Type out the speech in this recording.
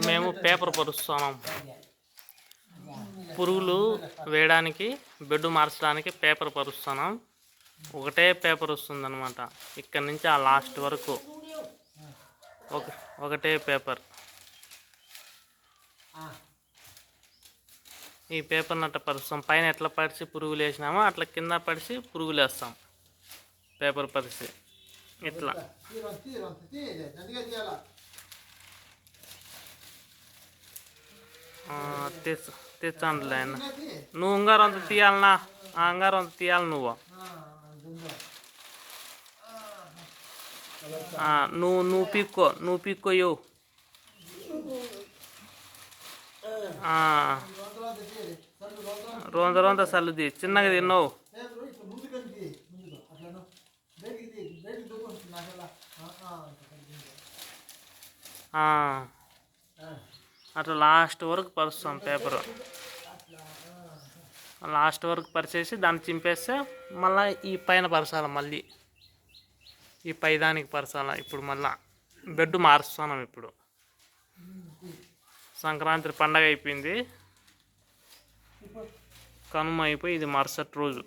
మేము పేపర్ పరుస్తున్నాం. పురుగులు వేయడానికి బెడ్ మార్చడానికి పేపర్ పరుస్తున్నాం. ఒకటే పేపర్ వస్తుందన్నమాట. ఇక్కడి నుంచి ఆ లాస్ట్ వరకు ఒకటే పేపర్. ఈ పేపర్ నట్ట పరుస్తాం. పైన ఎట్లా పరిచి పురుగులు వేసినామో అట్లా కింద పరిచి పురుగులు వేస్తాం. పేపర్ పరిచి ఇట్లా తెచ్చండి. నువ్వు ఉంగారు అంత తీయాలనా? అంగారు అంత తీయాలి. నువ్వు పీక్కో ఇవ్వు. రొంత సల్లుది చిన్నగా తిన్నావు. అట్లా లాస్ట్ వరకు పరుస్తాం పేపరు. లాస్ట్ వరకు పరిచేసి దాన్ని చింపేస్తే మళ్ళీ ఈ పైన పరచాలి. మళ్ళీ ఈ పైదానికి పరచాలి. ఇప్పుడు మళ్ళీ బెడ్ మారుస్తున్నాం. ఇప్పుడు సంక్రాంతి పండగ అయిపోయింది. కనుమ అయిపోయి ఇది మరుసటి రోజు.